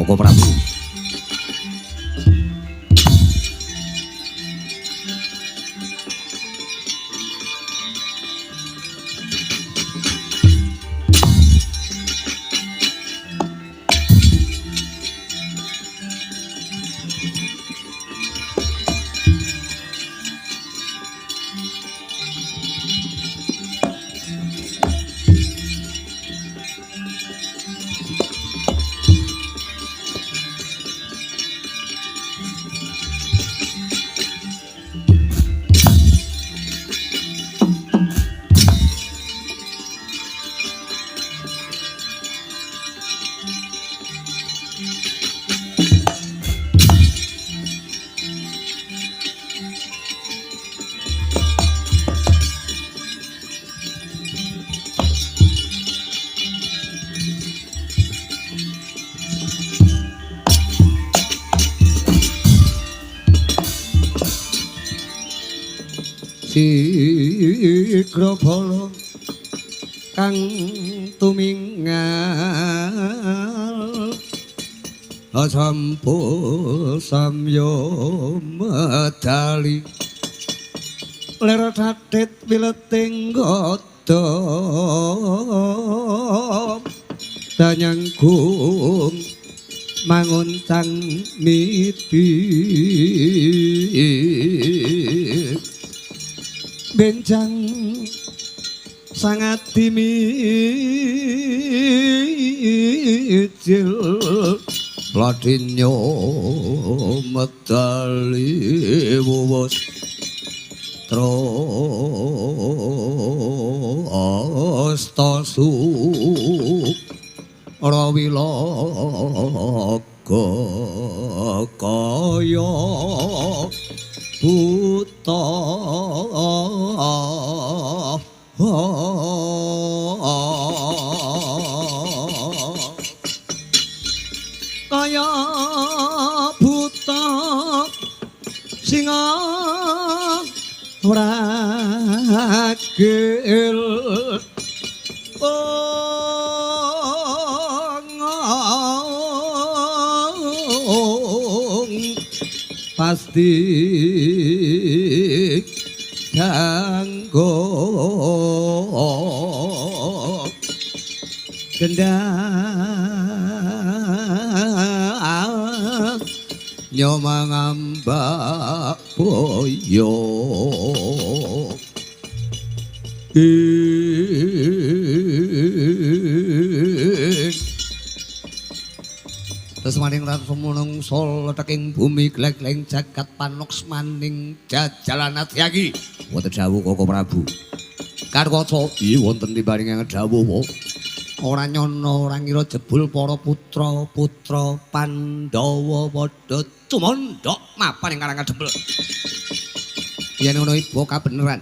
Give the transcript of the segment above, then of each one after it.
Koko Prabu. Sigra bala kang tumingal asampo samya medali ler tatit wileting gada danyanggung manguntang niti benjang sangat dimicil ladinyo medali wuwus trostasu rawilaga kaya buta kaya buta singa ragil pasti kanggo gendang nyomangamba boyo Tesmaning ratu menungso leteking bumi gleng-gleng jagat panoks maning jajalan atyagi wonten dawuh Koko Prabu. Karwaca iki wonten timbaring dawuh ora nyono ora ngira jebul para putra-putra Pandhawa padha tumandhak mapan ing karangan dempel. Yen ngono iku kabeneran.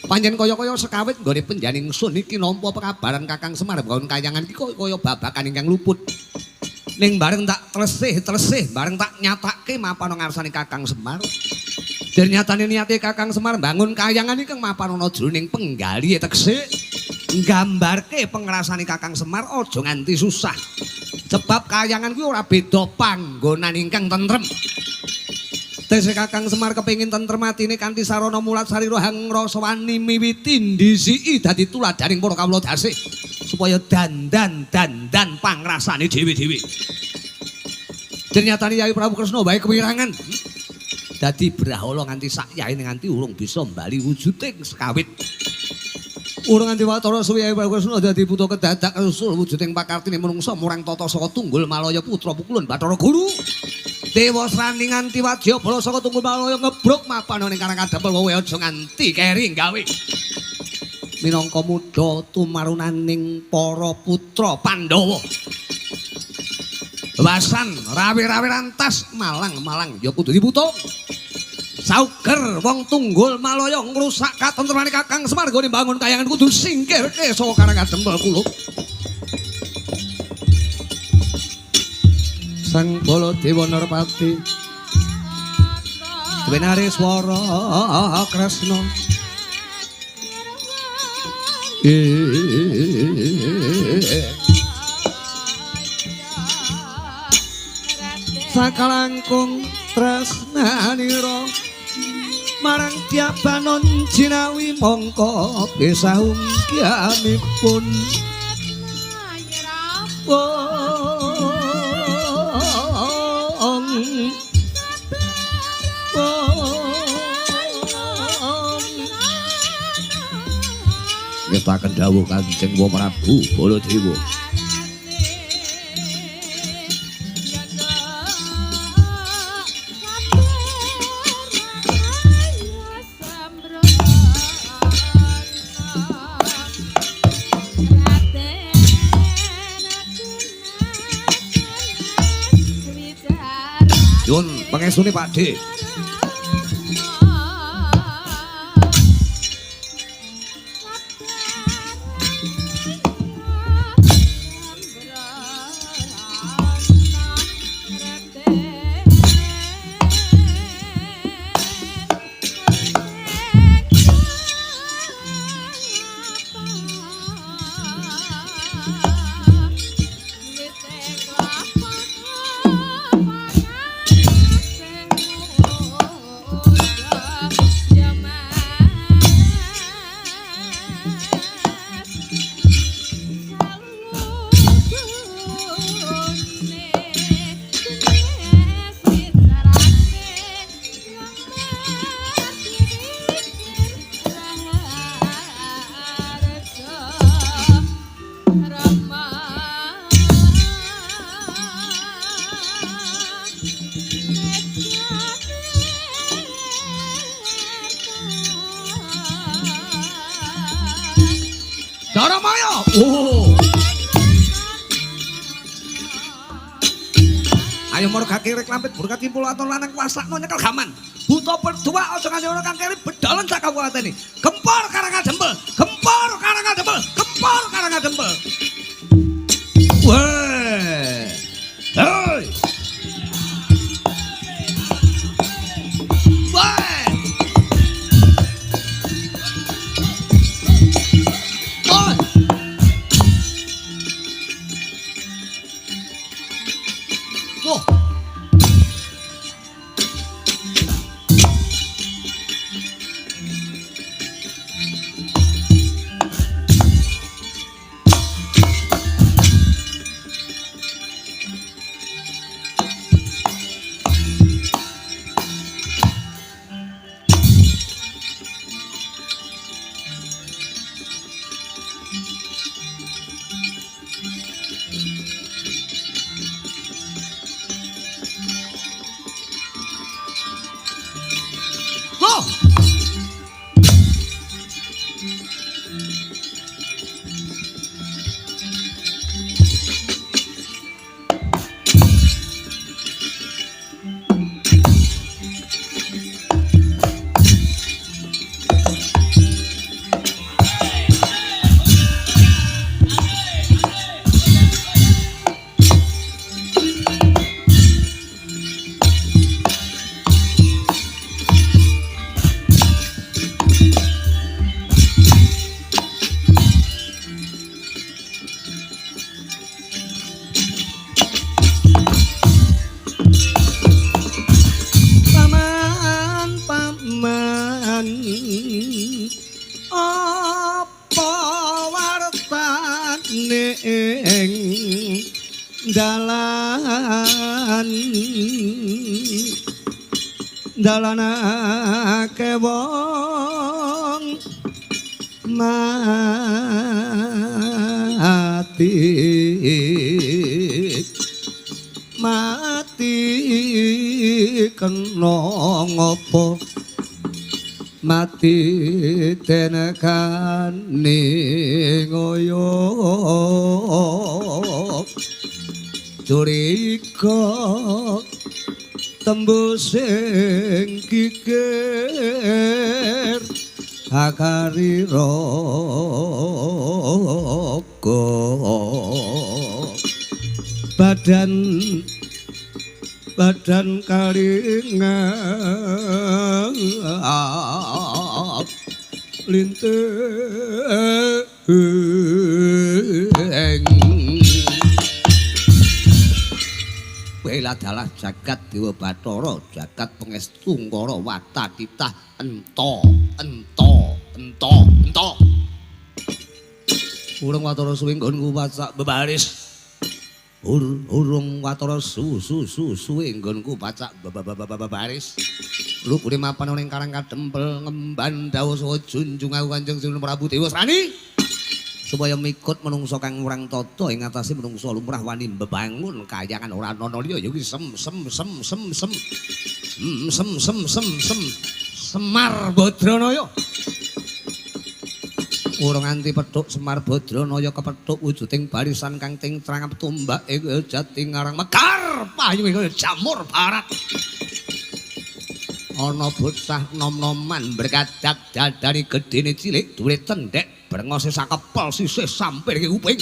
Panjen kaya-kaya sekawit nggone penjaning sun iki nampa pekabaran Kakang Semar bangun kayangan iki kaya babakan ingkang luput. Ning bareng tak tresih bareng tak nyatake mapan ngarsane Kakang Semar. Ternyatane niate Kakang Semar bangun kayangan iki kang mapan ana jroning penggali tekse nggambarke pengrasane Kakang Semar aja nganti susah. Sebab kayangan kuwi ora beda panggonan ingkang tentrem. Tesih Kakang Semar kepengin tentrem atine kanthi sarana mulat sarira hang rasa wani miwiti ndisiki dadi tuladaning para kawula dasih supaya dandan pangrasane dhewe-dhewe. Ternyata Yai Prabu Kresna bae kewirangan. Dadi brahala nganti sakyaine nganti urung bisa mbali wujuding sekawit. Urung nganti watara suwi Yai Prabu Kresna dadi putra kedadak usul wujuding pakartine manungsa murang tata saka Tunggul Malaya putra pukulun Bathara Guru. Dewa Srani nganti wadya bala saka Tunggul Malaya ngebruk mapan ning karangan dempel wae aja nganti keri gawe. Minangka muda tumarunaning para putra Pandhawa. Wasan rawi-rawi rantas malang-malang ya kudu diputung. Sauger wong Tunggul Malaya ngrusak katentremane Kakang Semar nggone bangun kayangan kudu singkirke saka karangan dempel kula. Sang Baladewa Narpati Wenare swara Kresna sakalangkung tresnanira marang Diabanon jinawi mongko bisa unggianipun ngestaken dawuh Kanjeng Prabu Baladewa. Yun pangestune Pakde. Daramaya. Oh. Ayo marga kirek lampit burka timpul aton lanang kuasakno nyekel gaman. Buta berdua aja nganti ana kang keri bedalan sak kabupaten. Gempor Karangadempel, gempor Karangadempel, gempor Karangadempel. Weh. Hei. Weh. Oh. Oh. Dalanake wong mati kena ngopo mati tenekane ngoyo curiga tembusing kikir akari raga badan kalingan linteng bela dalah jagat Dewa Bathara jagat pangestu ngara wata titah ento. Urung watara suwi nggonku pacak bebaris. Urung watara suwi nggonku pacak bebaris. Lupune mapan ning karang kadempel ngemban dawuh saha junjung aku Kanjeng Sunan Prabu Dewa Srani. Supaya mikut menungso kang urang tata ing atase menungso lumrah wani mbebangun kayangan ora ana liya ya kuwi Semar Badranaya. Urung nganti pethuk Semar Badranaya kepethuk wujuding barisan kang tingtrang tumbak ing jati ngarang mekar payu kaya jamur barat. Ana bocah nom-noman berkadak dadane gedene cilik duwe tendhek brengose sakepel sisih sampir ke kuping.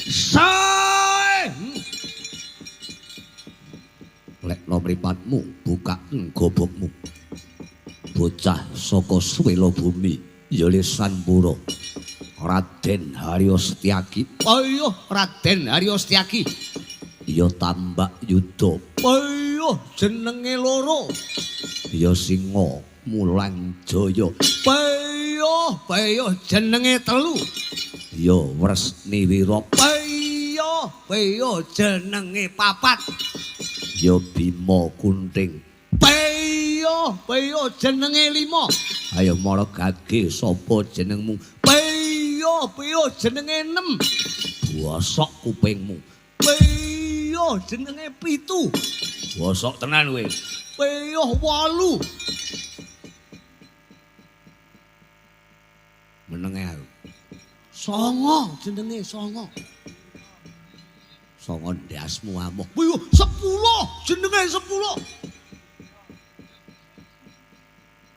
Sae. Lekno mripatmu bukaken gobokmu. Bocah saka Swela Bumi ya Sanpura Raden Haryo Setyaki. Ayo Raden Haryo Setyaki. Ya Tambak Yuda. Ayo jenenge loro. Ya Singa Mulang Jaya. Ayo jenenge telu. Ya Wresni Wira. Ayo jenenge papat. Ya Bima Kunting. Ayo jenenge 5. Ayo mara gage sapa jenengmu? Ayo jenenge 6. Bosok kupingmu. Ayo jenenge 7. Bosok tenan kowe. Ayo 8. Menenge aku. 9 jenenge 9. 9 ndasmu amoh. Ayo 10 jenenge 10.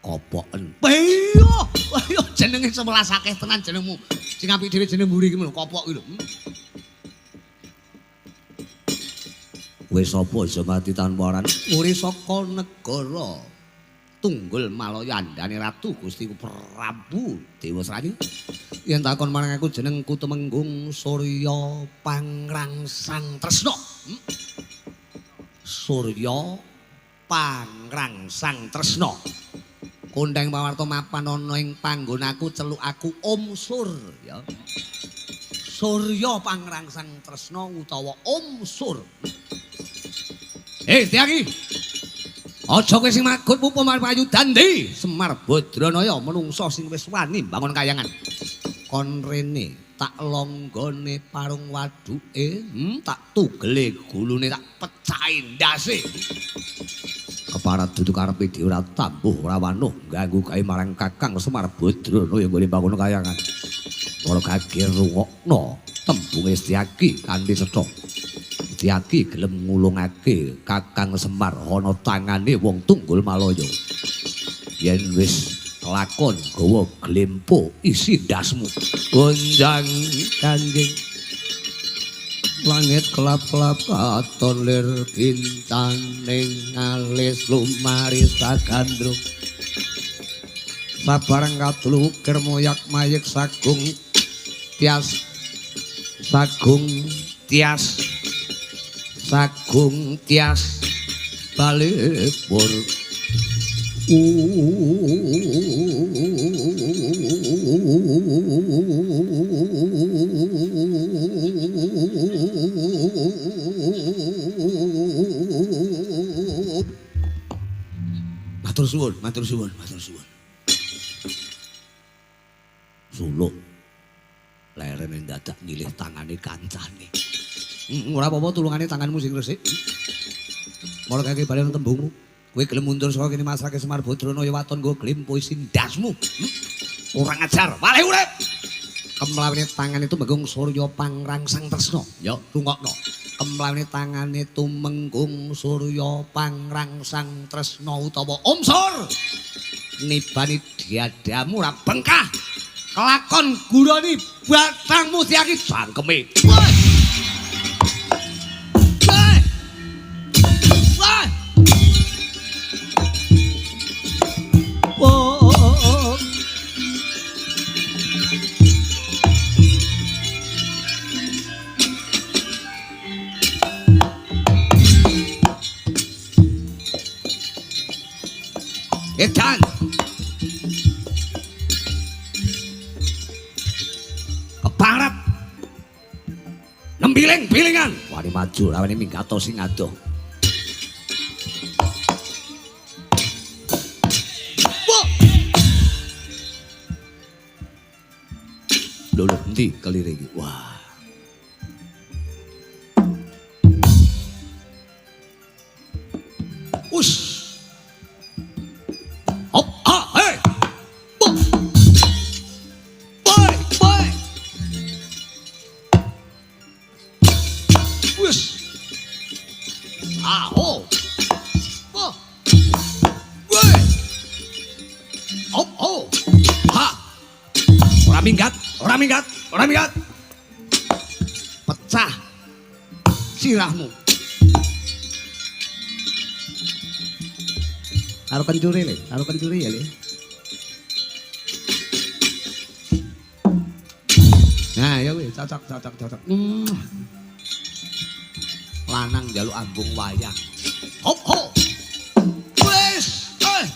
Kopoken. Ayo jenenge 11 akeh tenan jenengmu. Sing apik dhewe jeneng mburi iki lho, Kopok iki lho. Kowe sapa iso mati tanpa aran? Muri saka negara Tunggul Malaya andane Ratu Gusti Prabu Dewa Srani. Yen takon marang aku jenengku Temenggung Surya Pangrangsang Tresna. Surya Pangrangsang Tresna. Kondang pawarta mapan ana ing panggonaku celuk aku Om Sur ya. Surya Pangrangsang Tresna utawa Om Sur. Setyaki. Aja kowe sing magut mupo marpayu dandi Semar Badranaya menungso sing wis wani bangun kayangan. Kon rene tak longgone parung waduke, tak tugele gulune tak pecahi ndase. Keparat duduk karepe dhewe ora tambuh ora wanuh ganggu gawe marang Kakang Semar Badranaya nggone bangun kayangan. Ora gage rungokno tembunge Setyaki kanthi cetha. Setyaki gelem ngulungake Kakang Semar ana tangane wong Tunggul Malaya. Yen wis kelakon gawa glempo isi ndasmu. Gonjang kanjeng langit kelap-kelap katon lir kintaning alis lumaris sagandrung sabarang katulu ukir moyak mayek sagung tias balipur Matur suwun. Suluk lerene dadak milih tangane kancane. Ora apa-apa tulungane tanganmu sing resik. Mula kake bali nang tembungmu. Kowe gelem mundur saka kene masrake Semar Badranaya waton nggo glempo isi ndasmu. Ora ngajar, waleh urip. Kemlawine tangane Tumenggung Surya Pangrangsang Tresna. Ya, rungokno. Kemlawine tangane Tumenggung Surya Pangrangsang Tresna utawa Om Sur. Nibani diadamu ora bengkah. Kelakon gurani batangmu Setyaki jangkeme. edan. Keparat. Nembiling-bilingan. Wani maju rawane minggato sing adoh. Lho endi kelire iki? Wah. Us. Hop, ah, hey. Boy. Boy. Us. Ah, oh. Boy. Boy. Hop, oh. Ha. Ora minggat. Pecah sirahmu. Karo kencure ya, Le. Nah, ya wis cocok. Lanang njaluk ambung wayang. Hop ho. Wis, eh.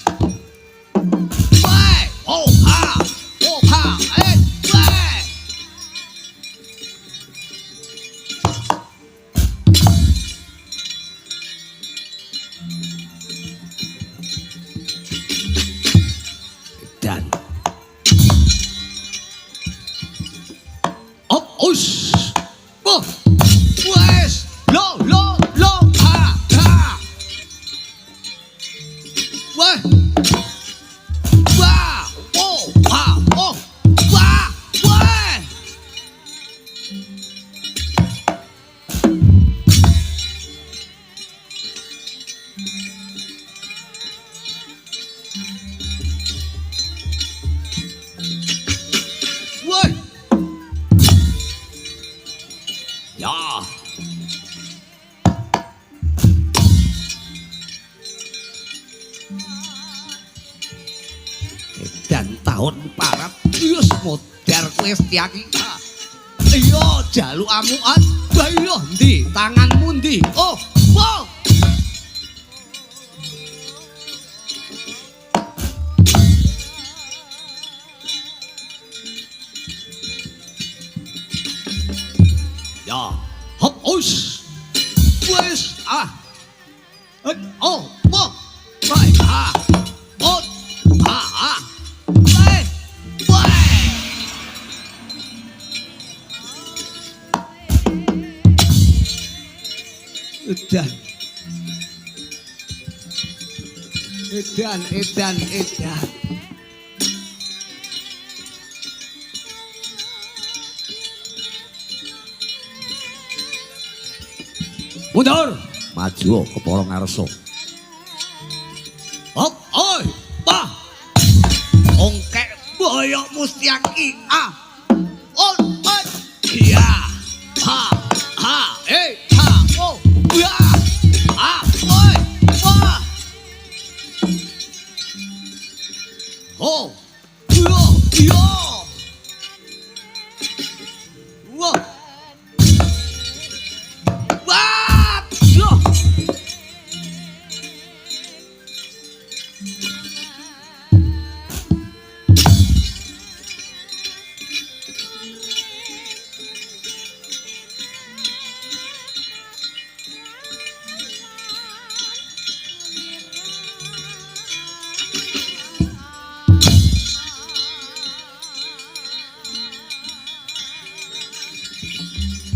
Wai, oh ha. Oh ha, eh. Wai. Dan op us oh wes lo ha wah wah oh ha oh wah wah woi ya dan tahun parat wis modar kowe Setyaki iya jaluk amukan bayo ndi tanganmu ndi oh wow ya hop us wes oh oh right oh wait edan mundur maju kepara ngarsa hop oi bah ongkek boyok Setyaki on iya ha oh ya oi wah oh yo wah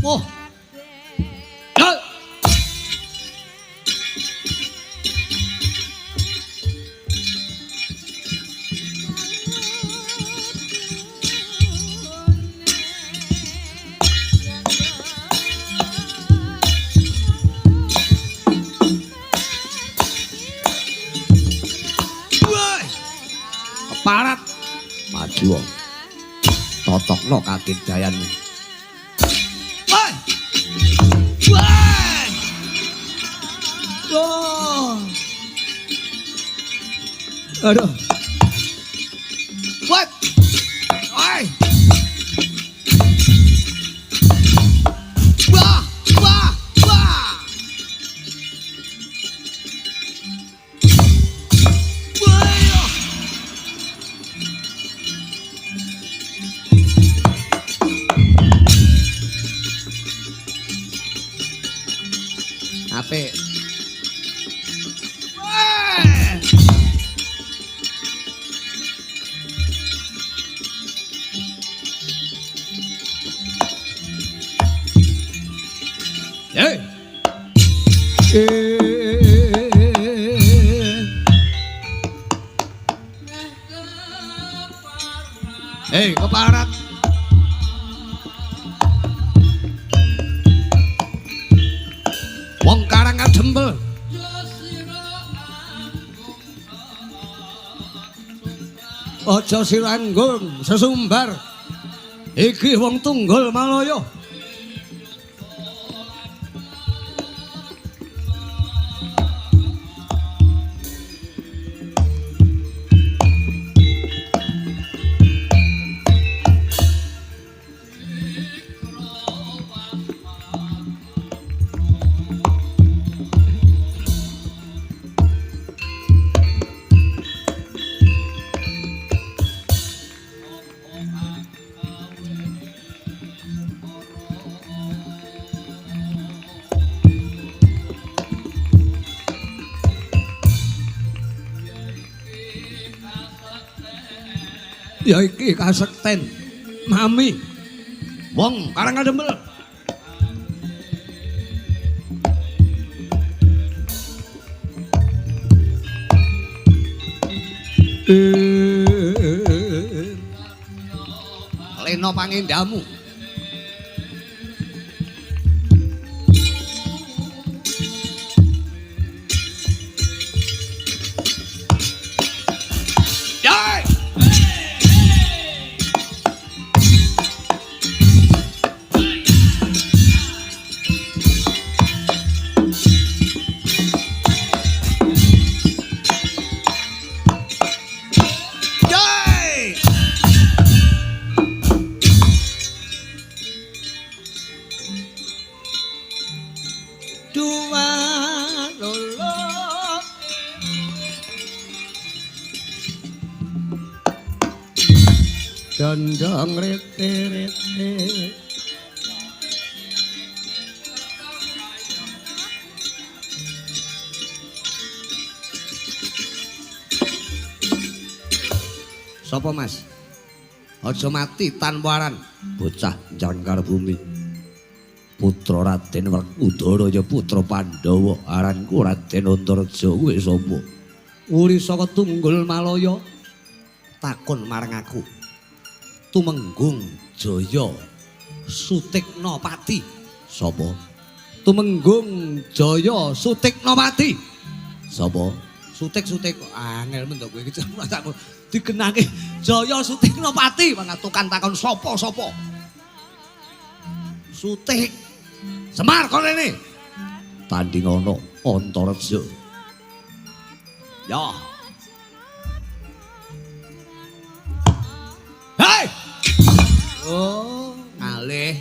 oh parat maju totokno kakek dayanmu aduh what oi wah wah Apik. Hey. Hei, keparat. Wong Karang Kadempel. Aja siranggung sesumbar. Iki wong Tunggul Malaya. Ya iki kasekten Mami wong Karang Kadempel. Lena pangindamu. Dondong rete-rete Sapa Mas? Aja mati tanpa aran bocah jangkar bumi. Putra Raden Werkudara ya putra Pandhawa aranku Raden Antareja kuwi sapa? Uri saka Tunggul Malaya. Takon marang aku. Tumenggung Jaya Sutiknapati. Sapa? Tumenggung Jaya Sutiknapati. Sapa? Sutik-sutik angel men to kowe iki aku dikenake Jaya Sutiknapati panatukan takon sapa-sapa. Sutik Semar kono rene. Tanding ana Antareja. Ya. Hei! Oh, ngalih.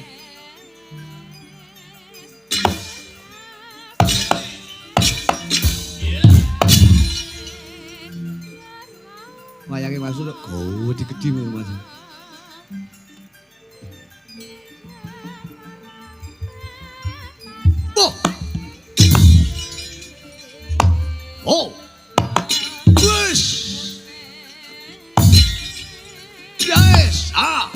Wayange masuk gowo digedhi Mas. Oh. Oh. Push. Yes. Ah.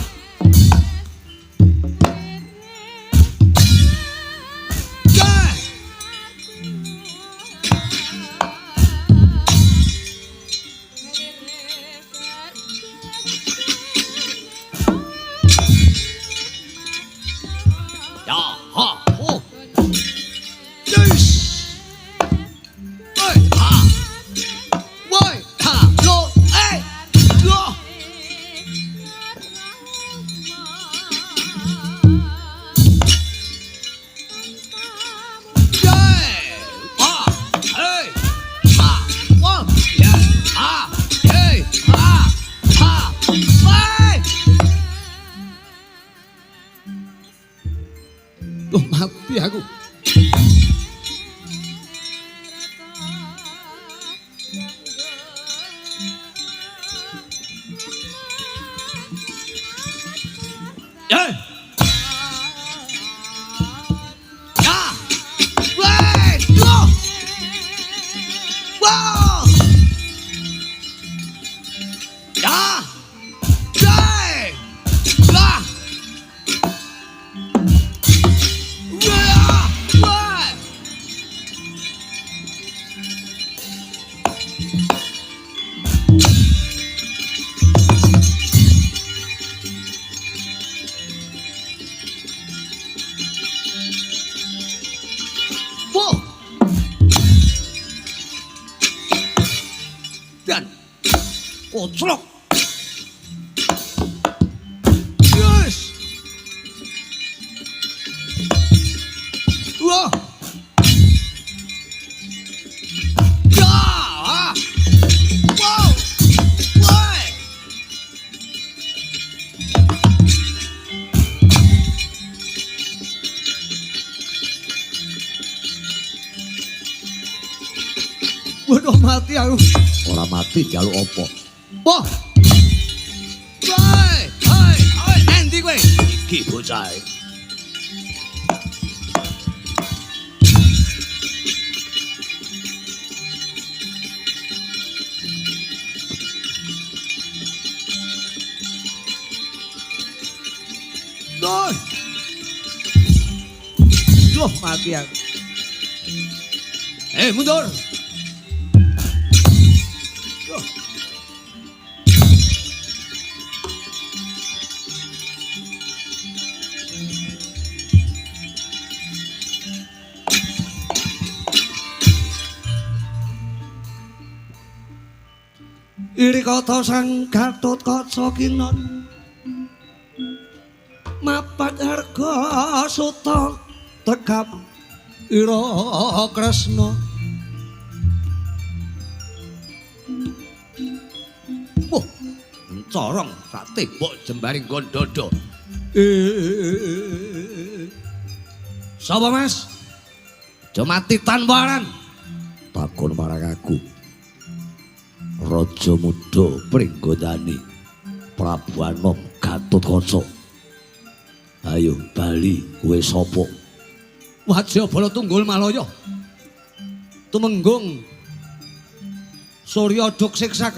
Loh mati aku. Ya. Ya. Wait. Woclok. Yes. Wah. Ya. Wow. Why? Waduh mati aku. Ora mati jaluk apa? Wah. Hai, endi kowe? Iki bocah. Doi. Loh mati aku. Mundur. Iri kata sang Gatotkaca kinon mapat harga suta tekap ira Kresna. Wah, corong sak tembok jembaring Gondodo. Sapa Mas? Aja mati tanpa aran. Takon marang aku. Raja Muda Pringgodani Prabu Anom Gatotkaca. Ayo bali kowe sapa? Wajabala Tunggul Malaya. Tumenggung Surya Duk Siksak.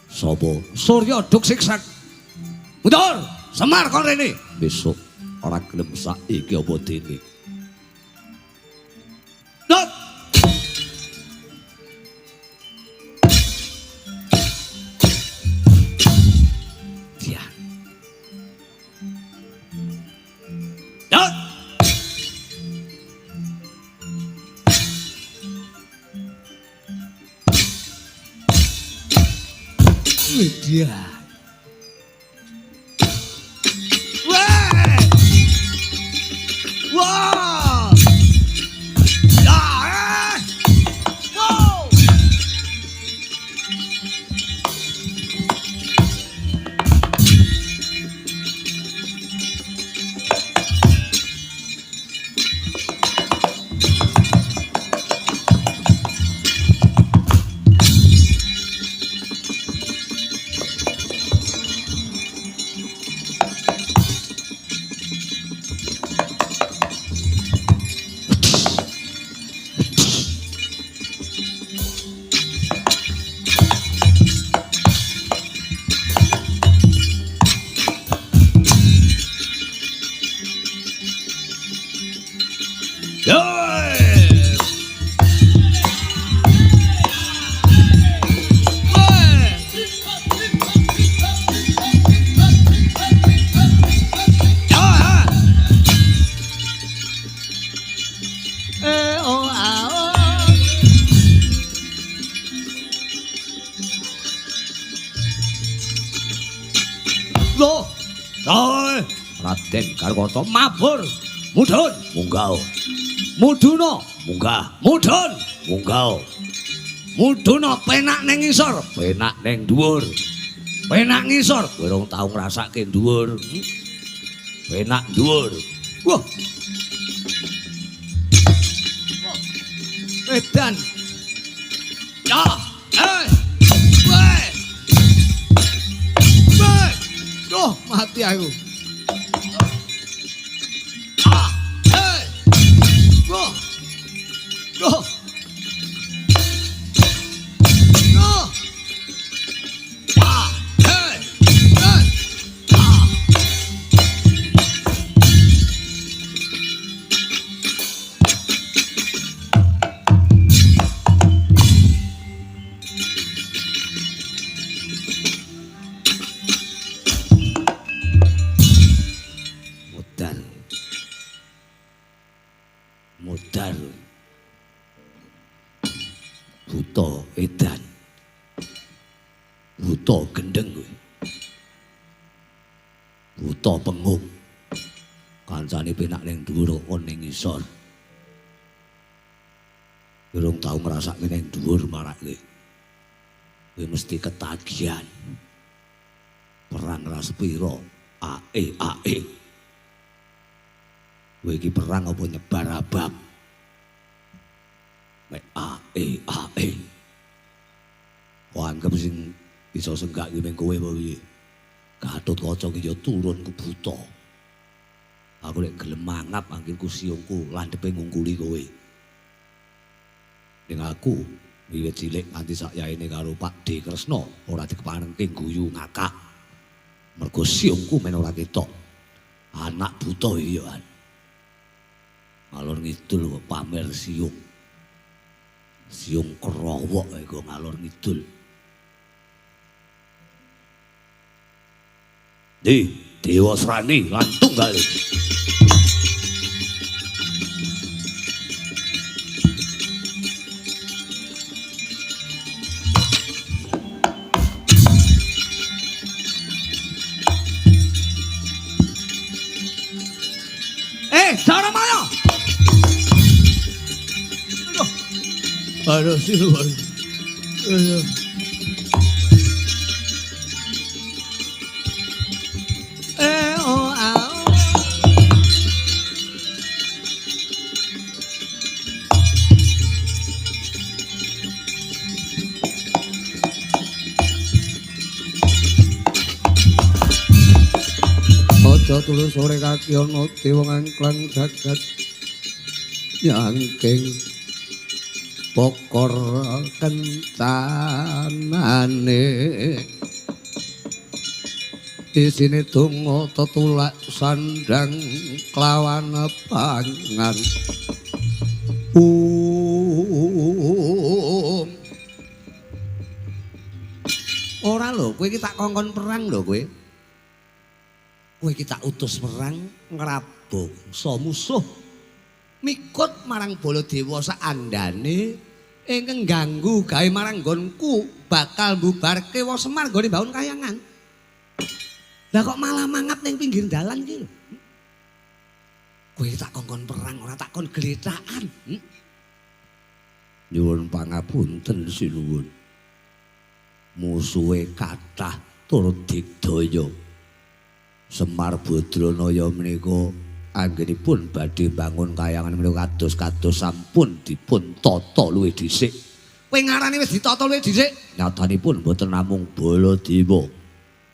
Sapa? Surya Duk Siksak. Mundur, Semar kon rene. Besok ora gelem saiki apa dene. Dot. Dia. Wah! Wah! Ya! Wow! Loh, Raden Garwata mabur, mudhun, munggah. Mudhuna, munggah, mudhun, munggah. Mudhuna penak ning ngisor, penak ning dhuwur. Penak ngisor, kowe ora tau ngrasake dhuwur. Penak dhuwur. Wah. Edan. Ya, Duh, mati aku. Duh. Duh. Duh. Modal buta edan buta gendeng kowe. Buta pengung. Kancane penak ning dhuwur kok ning ngisor. Durung tau ngrasakne ning dhuwur marake. Kowe mesti ketagihan. Perang ras pira? Ae. Kowe iki perang apa nyebar abab? Mek ae. Kok anggap sing iso senggak ki ning kowe apa piye? Gatotkaca ki ya turun ku buta. Aku lek gelem mangap angkilku siungku landhepe ngungkuli kowe. Ning aku wiwit cilik nganti sakyaene karo Pak D Kresna ora dikepanengke guyu ngakak. Mergo siungku men ora ketok. Anak buta iya kan. Ngalor ngidul kok pamer siung. Siung kerowok kok ngalor ngidul. Dewa Srani lan tunggale. Saramaya. Aduh silu. Aja tulus sore kaki ana dewa ngangklang jagat nyangking pokor kencanane isine donga tetulak sandang klawan pangan ora lho kowe iki tak kongkon perang lho kowe. Kowe iki tak utus perang ngrabung sa musuh mikut marang Baladewa sak andane ingkang ganggu gawe marang nggonku bakal mbubarke Wa Semar nggone mbangun kayangan. Lah kok malah mangap ning pinggir dalan iki lho. Kowe tak kongkon perang ora tak kon gletakan. Nyuwun pangapunten sinuwun. Musuhe kathah tur digdaya. Semar Badranaya menika anggenipun badhe bangun kayangan menika kados-kados sampun dipun tata luwih dhisik. Kowe ngarani wis ditata luwih dhisik? Nyatanipun mboten namung Baladewa.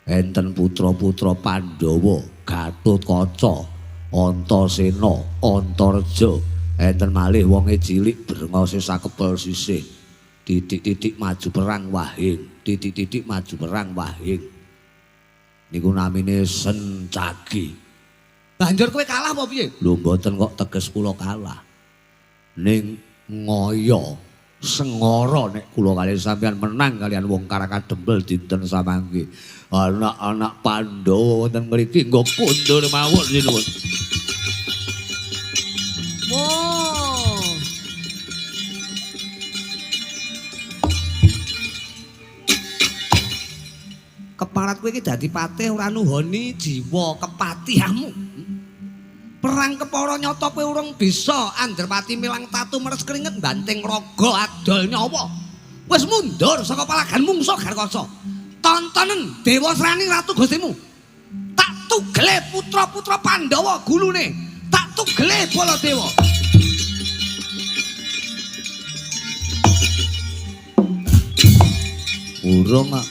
Enten putra-putra Pandhawa, Gatotkaca, Antasena, Antareja, enten malih wonge cilik brengose sakepel sisih. Titik-titik maju perang wahing, titik-titik maju perang wahing. Niku namine Sencagi. Banjur kowe kalah apa piye? Lho mboten kok teges kula kalah. Ning ngoyo sengara nek kula kaliyan sampeyan menang kalian wong Karakadempel dinten samangke. Anak-anak Pandhawa wonten mriki nggo kundur mawon sinuwun. Keparat kowe iki dadi patih ora nuhoni jiwa kepatihanmu. Perang kepara nyata kowe urung bisa Andrapati milang tatu meres keringet banting raga adol nyawa. Wis mundur saka palagan mungsuh Garkasa. Tontonen Dewa Srani ratu Gustimu. Tak tugele putra-putra Pandhawa gulune. Tak tugele Baladewa. Urung mak.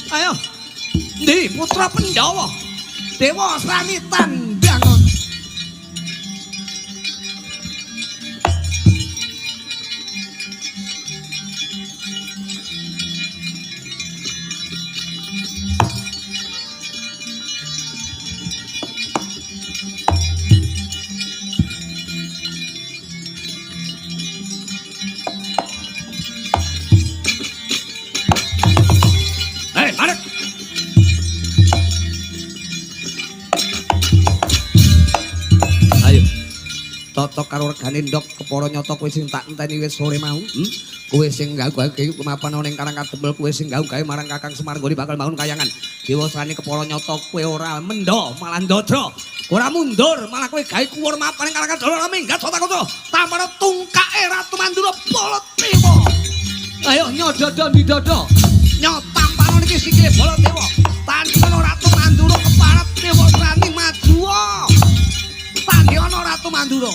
Ayo, ndi putra Pandhawa, Dewa Srani tandangon. cocok karo regane ndok kepara nyata kowe sing tak enteni wis sore mau. Kowe sing gawe kemapan ana ning Karang Kadempel kowe sing gawe marang Kakang Semar nggone bakal bangun kayangan. Dewa Srani kepara nyata kowe ora mendo malah ndodro. Ora mundur malah kowe gawe kuwur mapan ning Karang Kadempel ora minggat sota-kota. Tampara tungkake Ratu Mandura Baladewa. Ayo nyododo ndidodo. Nyotampano niki sikile Baladewa. Tandhana Ratu Mandura keparat Dewa Srani maju. Tandhana Ratu Mandura.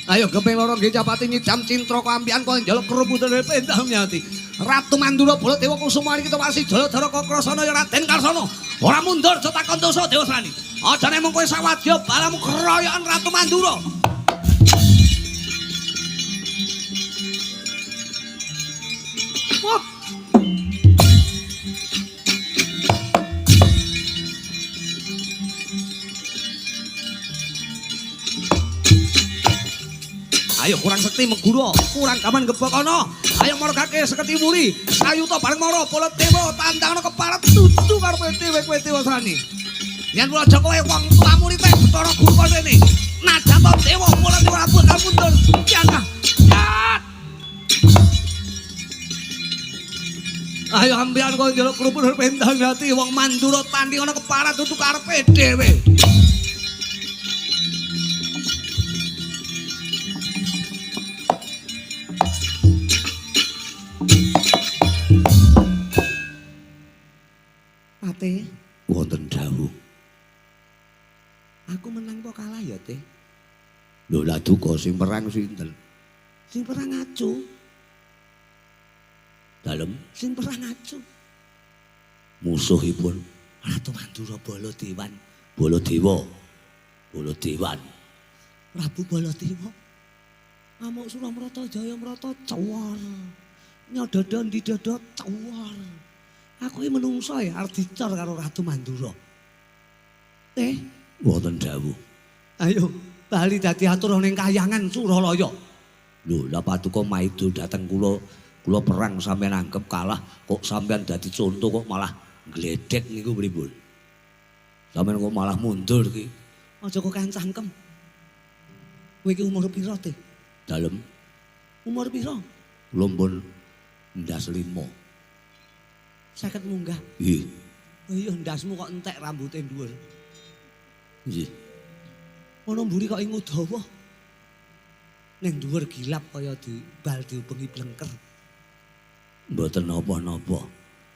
Ayo gepeng loro nggih capati nyidam cintra kampian kok njaluk keruputan pendam nyati. Ratu Mandura Baladewa kusuma kita masih Jaladara Kakrasana ya Raden Karsana. Ora mundur aja takon dosa Dewa Srani. Aja nek mung kowe sawadya balamu keroyokan Ratu Mandura. Wah. Ayo kurang sekti megura, kurang gaman gebakana. Ayo margake seketi muli, sayuta bareng mara Baladewa tandangana keparat tutu karo dhewe kowe Dewa Srani. Yen kula aja kowe wong tuwa murid Bathara Guru kene. Najan to Dewa Baladewa bakal mundur. Jana. Ayo ambian kok njaluk krupul pendang ati wong Mandura tandingana keparat tutu karepe dhewe. Teh, wonten dawuh. Aku menang apa kalah ya, Teh? Lho lah duka sing perang sinten? Sing perang acu. Dalem sing perang acu. Musuhipun Ratu Mandura Baladewan. Baladewan. Prabu Baladewa. Amuk Suramrata Jayamrata cewar. Nyododo ndidodo cewar. Aku iki menungso ya arep dicor karo Ratu Mandura. Wonten dawuh. Ayo bali dadi atur ning kayangan Suralaya. Lho, lah paduka maido dateng kula perang sampean anggap kalah kok sampean dadi conto kok malah gledek niku pripun? Sampeyan kok malah mundur iki. Aja kok kancangkem. Kowe iki umur pira, Teh? Dalem. Umur pira? Kula pun ndas 5. 50 munggah. Nggih. Oh iya ndasmu kok entek rambute dhuwur. Nggih. Ono mburi kok ingu dawa. Ning dhuwur gilap kaya bal diubengi blengker. Mboten napa-napa.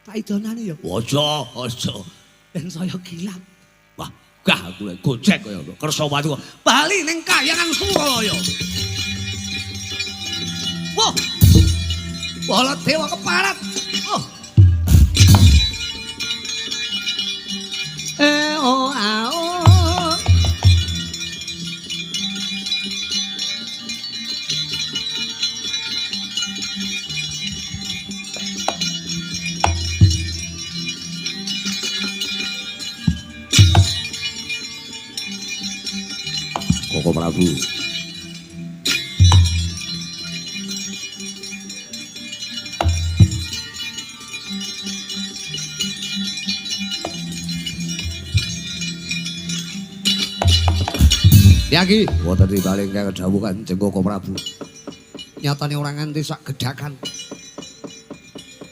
Tak idonane ya. Aja. Ben saya gilap. Wah, gah aku gojek kaya Kersawati kok bali ning kayangan Suralaya. Wah. Baladewa keparat. Oh. Oh, oh. Koko Prabu. Yaki, wonten tibaling kang dawuh Kanjeng Koko Prabu. Nyatane ora nganti sak gedhakan.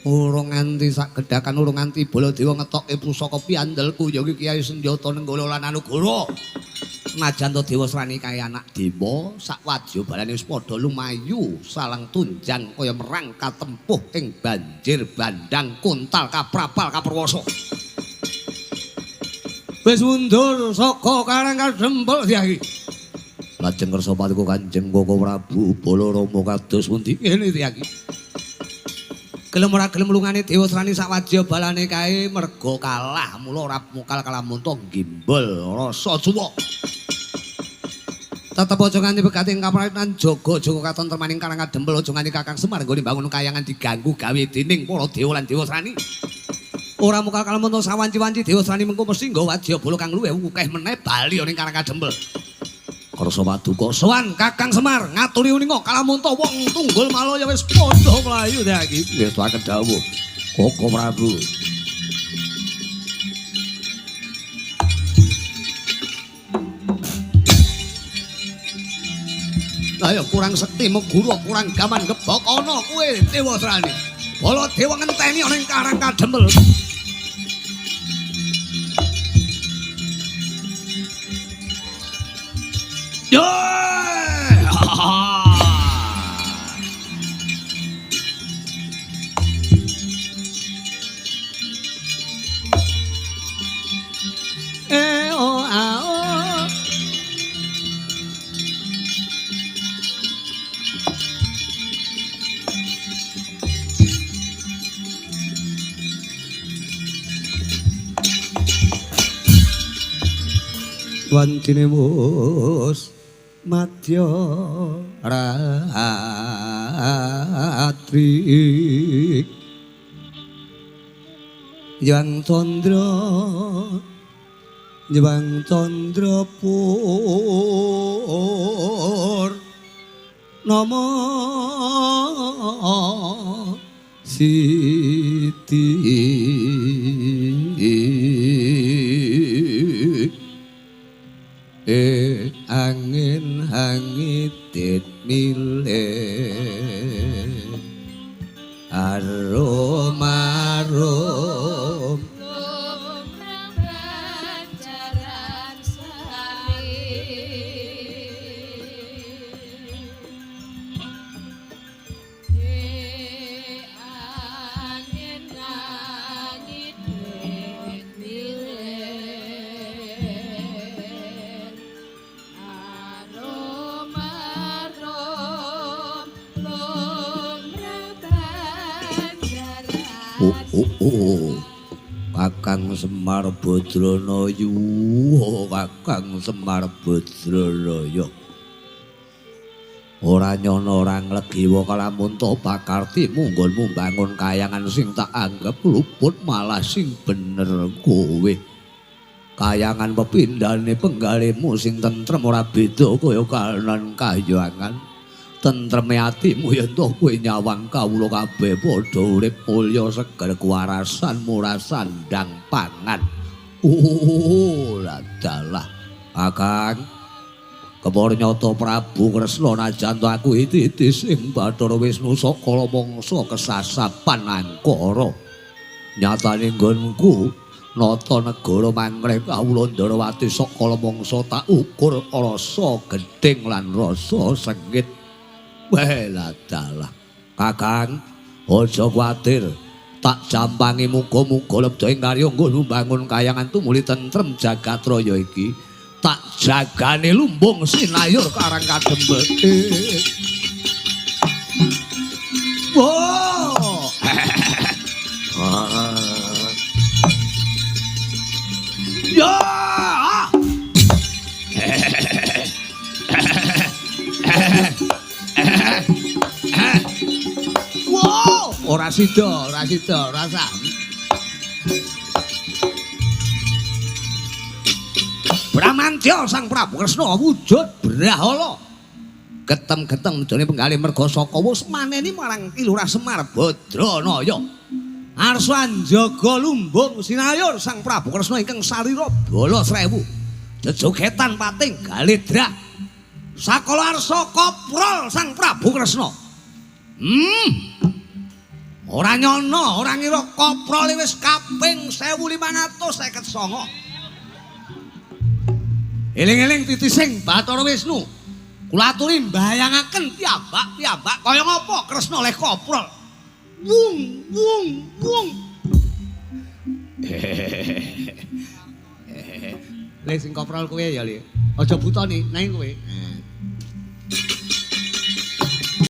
Urung nganti sak gedhakan, urung nganti Baladewa ngetokke pusaka piandelku ya iki Kyai Senjata Nenggala lan Anugara. Najan to Dewa Srani kaya anak dewa, sak wadya balane wis padha lumayu salang tunjang kaya merang katempuh ing banjir bandang kuntal kaprapal kaperwasa. Wis mundur saka Karang Kadempel Kyai. Lajeng Kersapati Kanjeng Koko Prabu Balarama kados pundi ngene Kyai. Gelem ora gelem lungane Dewa Srani sawadya balane kae merga kalah mula ora mukal kalamunta gimbal rasa suwa. Tetep aja nganti begating kaprayitnan jaga-jaga katentremaning Karang Kadempel aja nganti Kakang Semar nggone bangun kayangan diganggu gawe dening para dewa lan Dewa Srani. Ora mukal kalamunta sawanci-wanci Dewa Srani mengko mesti nggawa wadya bala kang luwih akeh meneh bali ning Karang Kadempel. Karsapaduka sowan Kakang Semar ngaturi uninga kalamunta wong Tunggul Malaya wis padha mlayu iki. Wis waket dawuh Koko Prabu. Ayo kurang sekti meguru kurang gaman gebok ana kowe Dewa Srani. Bala dewa ngenteni ana ing Karang Kadempel. Yo! Wantine mus madya ratri Jwang Tandra pur nama Siti angin hangitit milih arom pancaran sari angin hangitit milih Kakang Semar Badranaya, Kakang Semar Badranaya. Ora nyono ora nglegiwa kalamun to pakarti munggonmu bangun kayangan sing tak anggap luput malah sing bener kowe. Kayangan pepindhane penggalimu sing tentrem ora beda kaya kahanan kahyangan. Tentreme atimu yen to kowe nyawang kawula kabeh padha urip mulya seger kuwarasan murah sandang pangan. Ladalah Kakang Kemarnyata Prabu Kresna najan to aku iki sing Bathara Wisnu saka mangsa kesasapan angkara. Nyatane nggonku nata negara mangreh kawula Ndarawati saka mangsa tak ukur rasa gedhing lan rasa sengit. Ladalah Kakang aja kuwatir tak jampangi muga-muga lebda ing karya nggo bangun kayangan tumuli tentrem jagat raya iki tak jagane lumbung sinayur Karang Kadempel. Wow. Ya. Wow, ora sida, rasa. Bramantya Sang Prabu Kresna wujud brahala. Getem-getem medhone penggalih merga saka wus maneni marang Kilurah Semar Badranaya. Arsa njaga lumbung sinayur Sang Prabu Kresna ingkang sarira bala srewu. Jejogetan pating galidra. Sakala arsa koprol Sang Prabu Kresna. Ora nyono, ora ngira koprol wis kaping 1559. Eling-eling titising Bathara Wisnu. Kula aturi mbayangaken piyambak kaya ngapa Kresna leh koprol. Wung. Le sing koprol kowe ya, Le. Aja buta nih, nang kowe.